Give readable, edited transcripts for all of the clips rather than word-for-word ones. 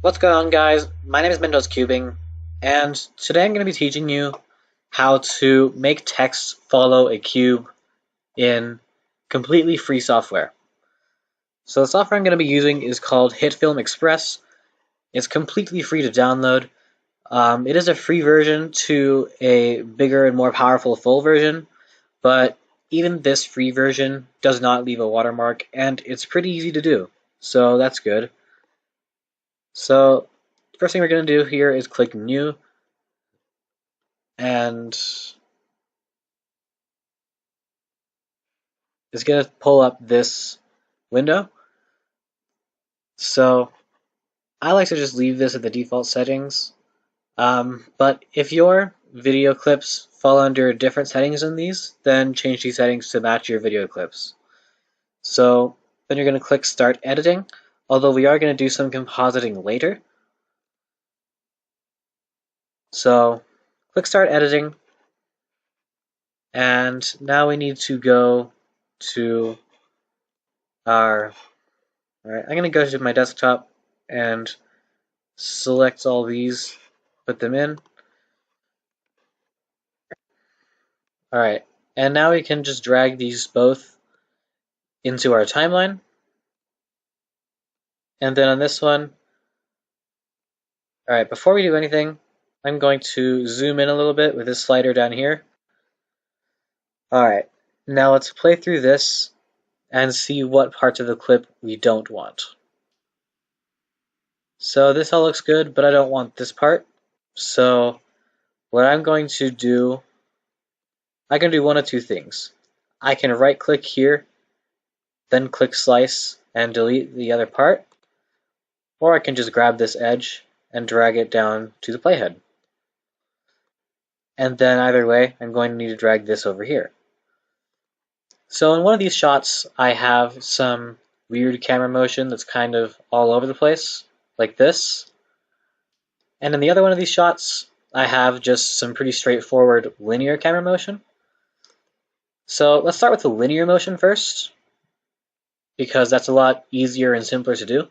What's going on, guys? My name is Mentos Cubing, and today I'm going to be teaching you how to make text follow a cube in completely free software. So the software I'm going to be using is called HitFilm Express. It's completely free to download. It is a free version to a bigger and more powerful full version, but even this free version does not leave a watermark, and it's pretty easy to do, so that's good. So first thing we're going to do here is click New, and it's going to pull up this window. So I like to just leave this at the default settings. But if your video clips fall under different settings than these, then change these settings to match your video clips. So then you're going to click Start Editing, although we are going to do some compositing later. So click Start Editing, and now we need to go to our, alright, I'm going to go to my desktop and select all these, put them in. Alright, and now we can just drag these both into our timeline. And then on this one, alright, before we do anything, I'm going to zoom in a little bit with this slider down here. Alright, now let's play through this and see what parts of the clip we don't want. So this all looks good, but I don't want this part. So what I'm going to do, I can do one of two things. I can right click here, then click slice and delete the other part, or I can just grab this edge and drag it down to the playhead. And then either way, I'm going to need to drag this over here. So in one of these shots, I have some weird camera motion that's kind of all over the place, like this. And in the other one of these shots, I have just some pretty straightforward linear camera motion. So let's start with the linear motion first, because that's a lot easier and simpler to do.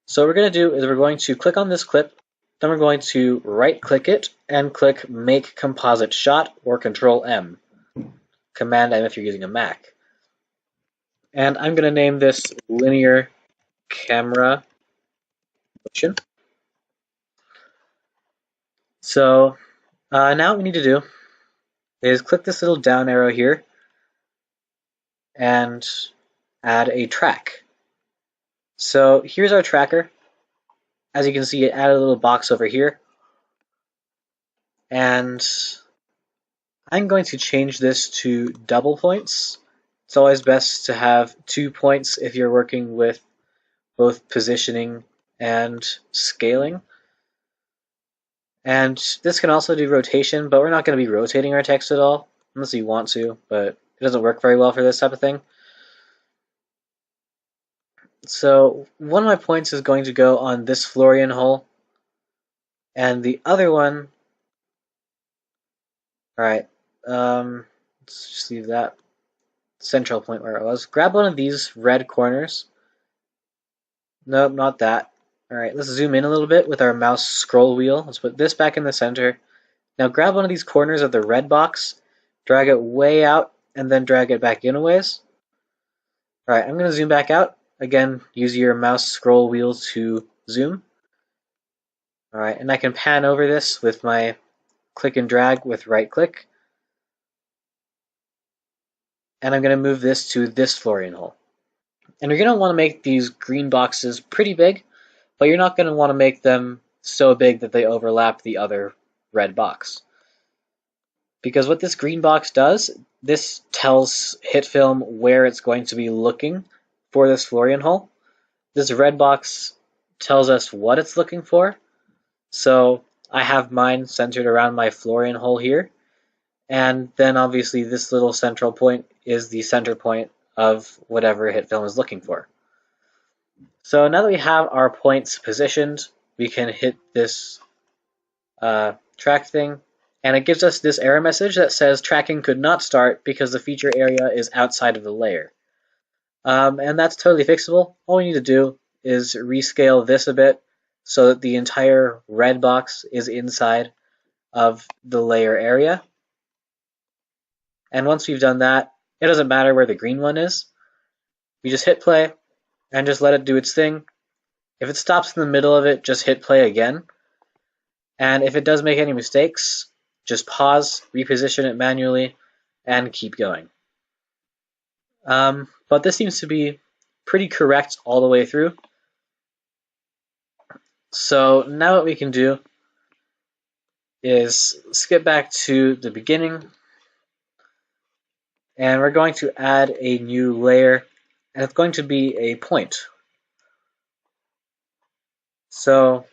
So what we're going to do is we're going to click on this clip, then we're going to right click it and click Make Composite Shot or Control M. Command M if you're using a Mac. And I'm going to name this Linear Camera Motion. So now what we need to do is click this little down arrow here and add a track. So here's our tracker. As you can see, it added a little box over here. And I'm going to change this to double points. It's always best to have 2 points if you're working with both positioning and scaling. And this can also do rotation, but we're not going to be rotating our text at all, unless you want to, but it doesn't work very well for this type of thing. So one of my points is going to go on this Florian hole, and the other one, alright, let's just leave that central point where it was. Grab one of these red corners. Nope, not that. Alright, let's zoom in a little bit with our mouse scroll wheel. Let's put this back in the center. Now grab one of these corners of the red box, drag it way out, and then drag it back in a ways. Alright, I'm going to zoom back out. Again, use your mouse scroll wheel to zoom. Alright, and I can pan over this with my click and drag with right click. And I'm going to move this to this Florian hole. And you're going to want to make these green boxes pretty big, but you're not going to want to make them so big that they overlap the other red box. Because what this green box does, this tells HitFilm where it's going to be looking for this Florian hole. This red box tells us what it's looking for. So I have mine centered around my Florian hole here. And then obviously this little central point is the center point of whatever HitFilm is looking for. So now that we have our points positioned, we can hit this track thing, and it gives us this error message that says tracking could not start because the feature area is outside of the layer. And that's totally fixable. All we need to do is rescale this a bit so that the entire red box is inside of the layer area. And once we've done that, it doesn't matter where the green one is. We just hit play and just let it do its thing. If it stops in the middle of it, just hit play again. And if it does make any mistakes, just pause, reposition it manually, and keep going. But this seems to be pretty correct all the way through. So now what we can do is skip back to the beginning, and we're going to add a new layer, and it's going to be a point. So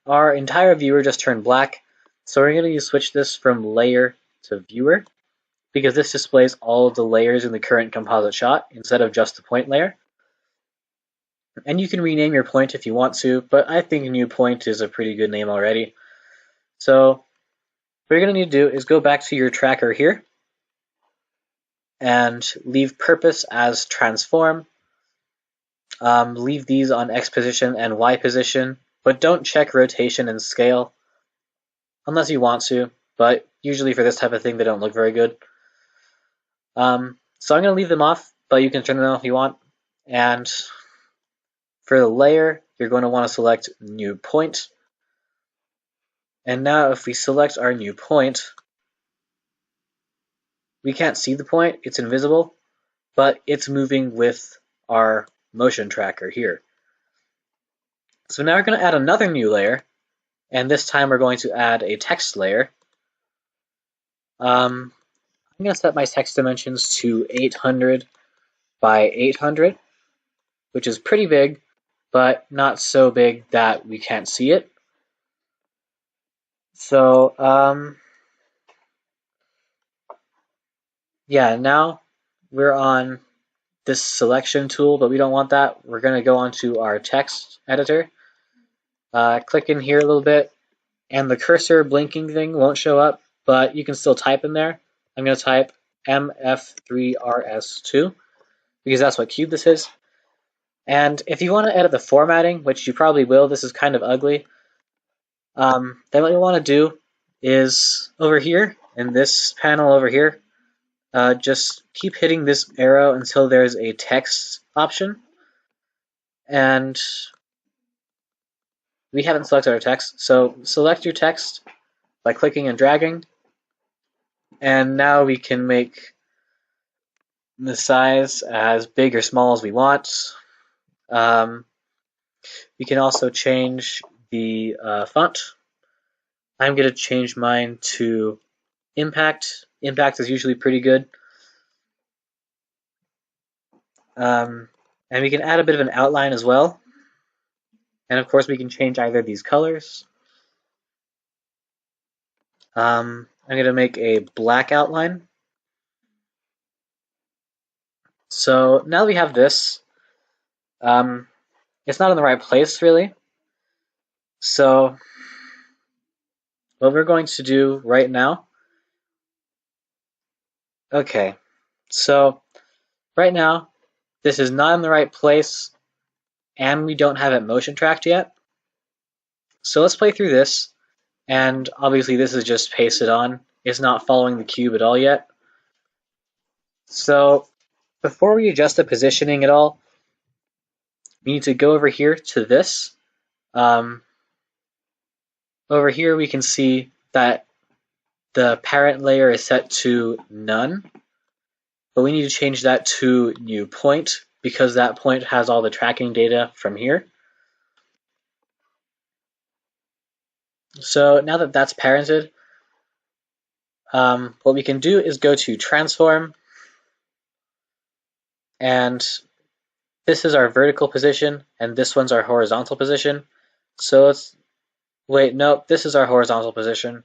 our entire viewer just turned black, so we're going to switch this from layer to viewer, because this displays all of the layers in the current composite shot instead of just the point layer. And you can rename your point if you want to, but I think new point is a pretty good name already. So what you're going to need to do is go back to your tracker here and leave purpose as transform. Leave these on X position and Y position, but don't check rotation and scale unless you want to, but usually for this type of thing they don't look very good. So I'm going to leave them off, but you can turn them on if you want. And for the layer, you're going to want to select new point. And now if we select our new point, we can't see the point, it's invisible, but it's moving with our motion tracker here. So now we're going to add another new layer, and this time we're going to add a text layer. I'm going to set my text dimensions to 800 by 800, which is pretty big, but not so big that we can't see it. So yeah, now we're on this selection tool, but we don't want that. We're going to go onto our text editor. Click in here a little bit, and the cursor blinking thing won't show up, but you can still type in there. I'm going to type MF3RS2 because that's what cube this is. And if you want to edit the formatting, which you probably will, this is kind of ugly, then what you want to do is over here, in this panel over here, just keep hitting this arrow until there's a text option. And we haven't selected our text, so select your text by clicking and dragging. And now we can make the size as big or small as we want. We can also change the font. I'm going to change mine to Impact. Impact is usually pretty good. And we can add a bit of an outline as well. And of course we can change either of these colors. I'm going to make a black outline. So now that we have this, it's not in the right place really. So what we're going to do right now, okay, so right now this is not in the right place and we don't have it motion tracked yet. So let's play through this, and obviously this is just pasted on. It's not following the cube at all yet. So before we adjust the positioning at all, we need to go over here to this. Over here we can see that the parent layer is set to none, but we need to change that to new point because that point has all the tracking data from here. So now that that's parented, what we can do is go to transform, and this is our vertical position and this one's our horizontal position. So let's wait, nope, this is our horizontal position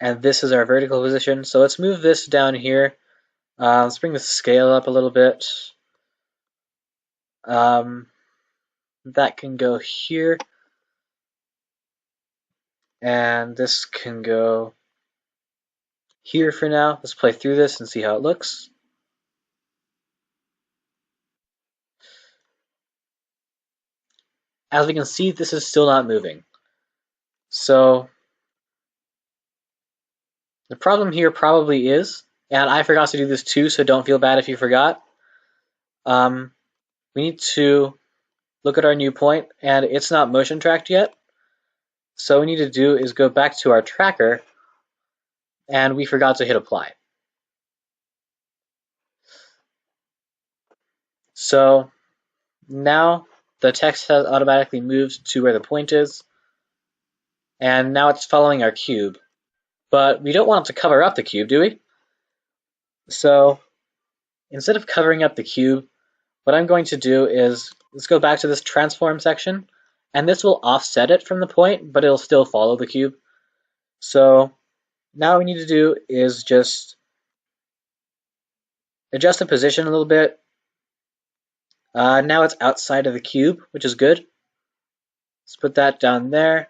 and this is our vertical position. So let's move this down here. Let's bring the scale up a little bit. That can go here, and this can go here for now. Let's play through this and see how it looks. as we can see, this is still not moving. So the problem here probably is, and I forgot to do this too, so don't feel bad if you forgot. We need to look at our new point, and it's not motion tracked yet. So what we need to do is go back to our tracker, and we forgot to hit apply. So now the text has automatically moved to where the point is, and now it's following our cube. But we don't want it to cover up the cube, do we? So instead of covering up the cube, what I'm going to do is, let's go back to this transform section, and this will offset it from the point, but it'll still follow the cube. So now what we need to do is just adjust the position a little bit. Now it's outside of the cube, which is good. Let's put that down there.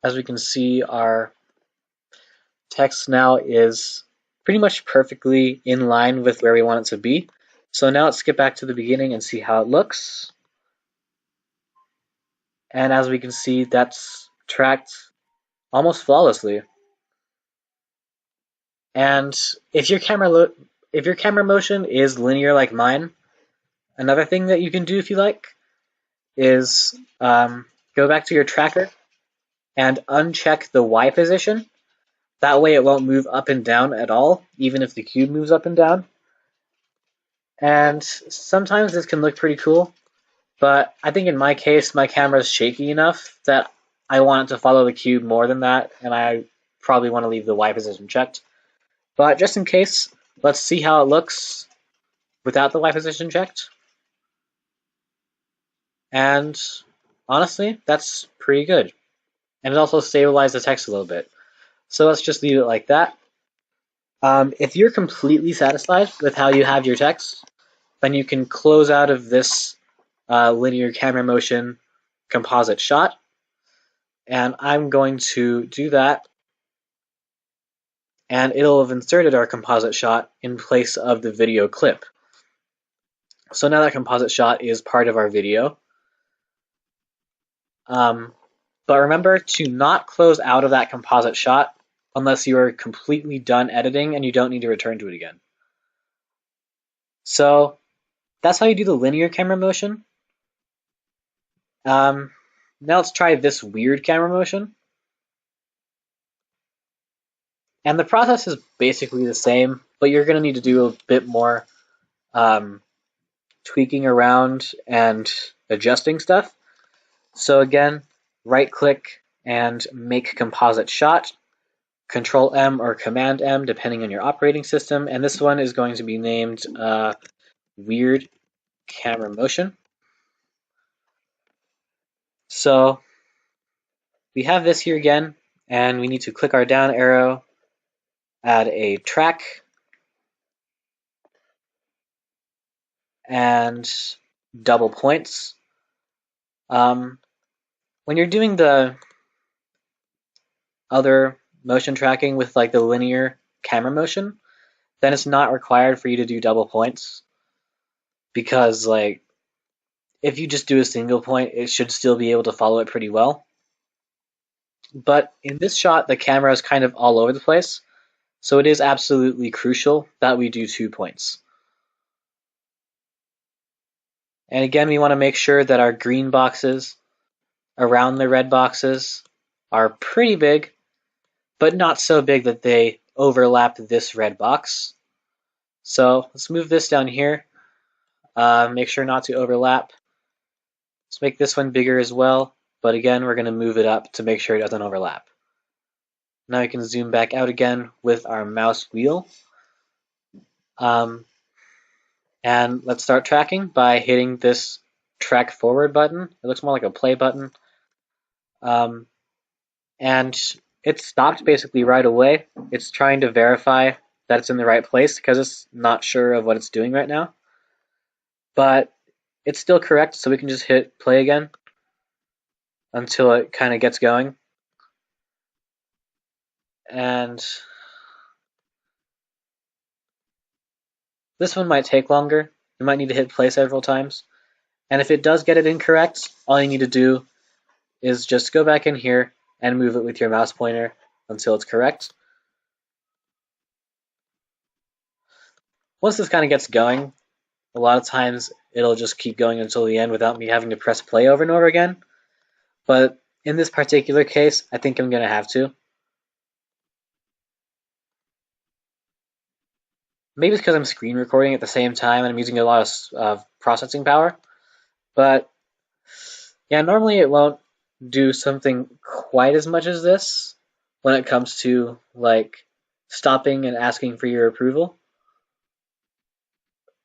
As we can see, our text now is pretty much perfectly in line with where we want it to be. So now let's get back to the beginning and see how it looks. And as we can see, that's tracked almost flawlessly. And if your camera motion is linear like mine, another thing that you can do if you like is go back to your tracker and uncheck the Y position. That way it won't move up and down at all, even if the cube moves up and down. And sometimes this can look pretty cool, but I think in my case, my camera is shaky enough that I want it to follow the cube more than that, and I probably want to leave the Y position checked. But just in case, let's see how it looks without the Y position checked. And honestly, that's pretty good. And it also stabilized the text a little bit. So let's just leave it like that. If you're completely satisfied with how you have your text, then you can close out of this linear camera motion composite shot. And I'm going to do that. And it'll have inserted our composite shot in place of the video clip. So now that composite shot is part of our video. But remember to not close out of that composite shot unless you are completely done editing and you don't need to return to it again. So that's how you do the linear camera motion. Now let's try this weird camera motion. And the process is basically the same, but you're going to need to do a bit more tweaking around and adjusting stuff. So again, right click and make composite shot, Control M or Command M depending on your operating system, and this one is going to be named weird camera motion. So we have this here again, and we need to click our down arrow, add a track, and double points. When you're doing the other motion tracking with like the linear camera motion, then it's not required for you to do double points, because like if you just do a single point, it should still be able to follow it pretty well. But in this shot, the camera is kind of all over the place, so it is absolutely crucial that we do 2 points. And again, we want to make sure that our green boxes around the red boxes are pretty big, but not so big that they overlap this red box. So let's move this down here. Make sure not to overlap. Let's make this one bigger as well, but again, we're going to move it up to make sure it doesn't overlap. Now we can zoom back out again with our mouse wheel. And let's start tracking by hitting this track forward button. It looks more like a play button. And it stopped basically right away. It's trying to verify that it's in the right place because it's not sure of what it's doing right now. But it's still correct, so we can just hit play again until it kind of gets going. And This one might take longer. You might need to hit play several times. And if it does get it incorrect, all you need to do is just go back in here and move it with your mouse pointer until it's correct. Once this kind of gets going, a lot of times it'll just keep going until the end without me having to press play over and over again. But in this particular case, I think I'm going to have to. Maybe it's because I'm screen recording at the same time and I'm using a lot of processing power. But yeah, normally it won't do something quite as much as this when it comes to like stopping and asking for your approval.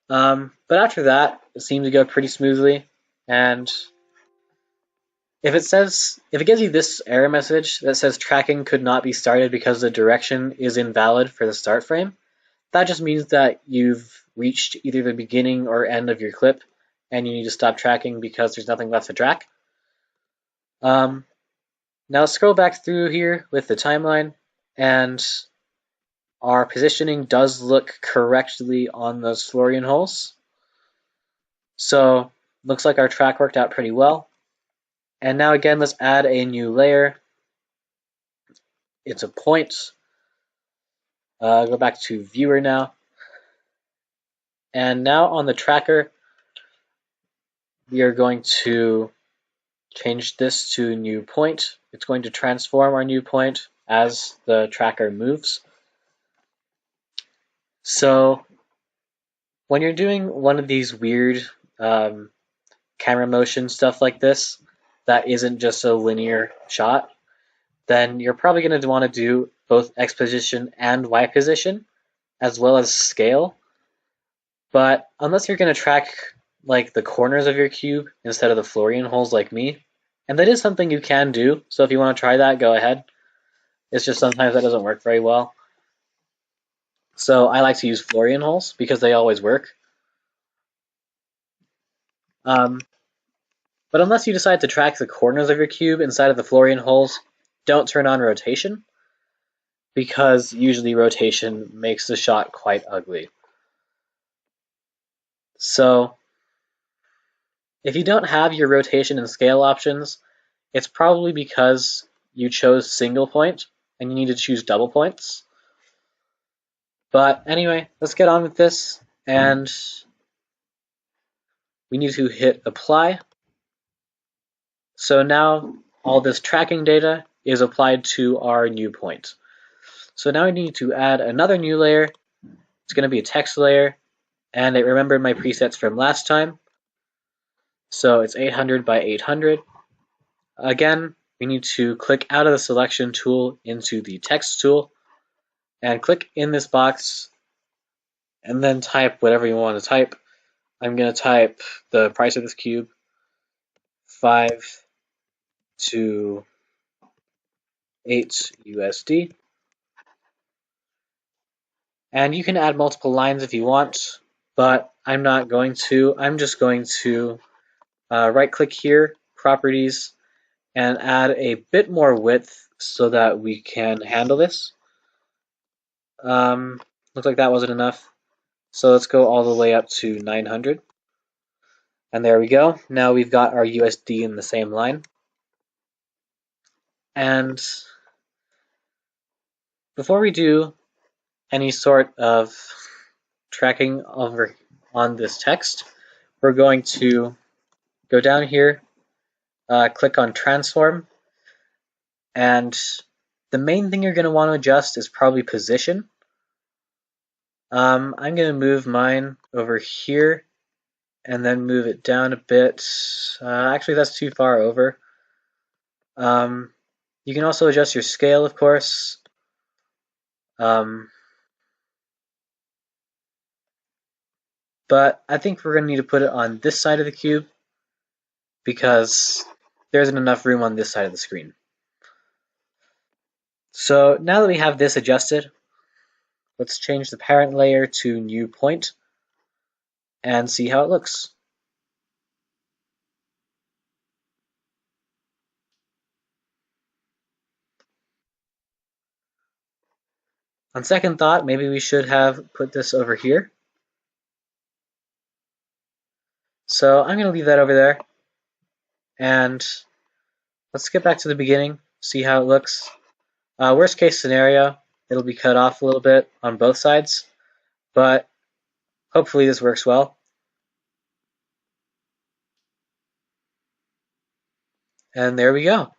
But after that, it seemed to go pretty smoothly. And if it gives you this error message that says tracking could not be started because the direction is invalid for the start frame, that just means that you've reached either the beginning or end of your clip and you need to stop tracking because there's nothing left to track. Now let's scroll back through here with the timeline, and our positioning does look correctly on those Florian holes. So looks like our track worked out pretty well. And now again, let's add a new layer. It's a point. Go back to viewer now. And now on the tracker, we are going to change this to new point. It's going to transform our new point as the tracker moves. So when you're doing one of these weird camera motion stuff like this, that isn't just a linear shot, then you're probably going to want to do both X position and Y position, as well as scale. But unless you're going to track like the corners of your cube instead of the Florian holes like me, and that is something you can do, so if you want to try that, go ahead. It's just sometimes that doesn't work very well. So I like to use Florian holes because they always work. But unless you decide to track the corners of your cube inside of the Florian holes, don't turn on rotation, because usually rotation makes the shot quite ugly. So if you don't have your rotation and scale options, it's probably because you chose single point and you need to choose double points. But anyway, let's get on with this, and we need to hit apply. So now all this tracking data is applied to our new point. So now we need to add another new layer. It's going to be a text layer, and it remembered my presets from last time. So it's 800 by 800. Again, we need to click out of the selection tool into the text tool and click in this box and then type whatever you want to type. I'm going to type the price of this cube, 5 to 8 USD. And you can add multiple lines if you want, but I'm not going to. I'm just going to right click here, properties, and add a bit more width so that we can handle this. Looks like that wasn't enough. So let's go all the way up to 900. And there we go. Now we've got our USD in the same line. And before we do any sort of tracking over on this text, we're going to go down here, click on transform, and the main thing you're going to want to adjust is probably position. I'm going to move mine over here and then move it down a bit. Actually, that's too far over. You can also adjust your scale, of course. But I think we're going to need to put it on this side of the cube because there isn't enough room on this side of the screen. So now that we have this adjusted, let's change the parent layer to new point and see how it looks. On second thought, maybe we should have put this over here. So I'm going to leave that over there, and let's get back to the beginning, see how it looks. Worst case scenario, it'll be cut off a little bit on both sides, but hopefully this works well. And there we go.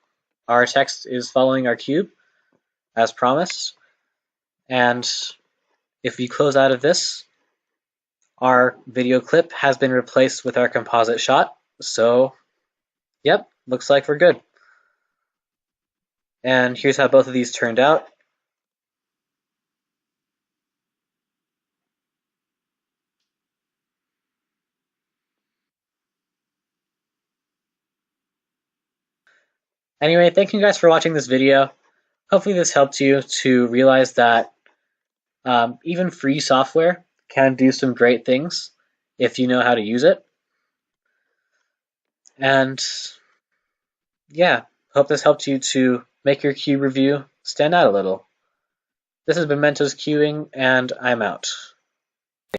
Our text is following our cube as promised. And if we close out of this, our video clip has been replaced with our composite shot. So, yep, looks like we're good. And here's how both of these turned out. Anyway, thank you guys for watching this video. Hopefully this helped you to realize that even free software can do some great things if you know how to use it. And yeah, hope this helped you to make your cube review stand out a little. This has been Mentos Cubing, and I'm out.